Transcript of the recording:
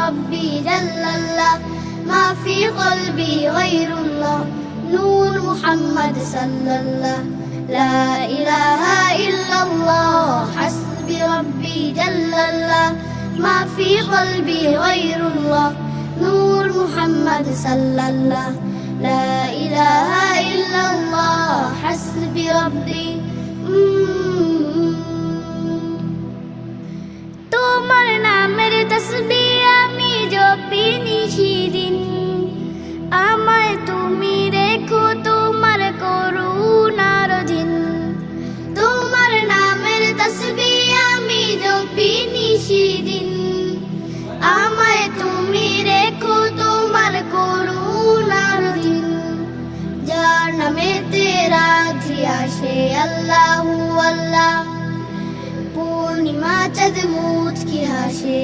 ربي جل الله ما في قلبي غير الله نور محمد صلى الله لا إله إلا الله حسبي ربي جل الله ما في قلبي غير الله نور محمد صلى الله لا إله إلا الله حسبي ربي তোমার নামের তাসবিহ আমি জপি নিশিদিন আমায় তুমি রেখো তোমার করুণার দিন তোমার নামের তাসবিহ আমি জপি নিশিদিন আমায় তুমি রেখো তোমার করুণার দিন যার নামেতে রাধি আসে আল্লাহু আল্লাহ পূর্ণিমা চাঁদ মুচকি হাসে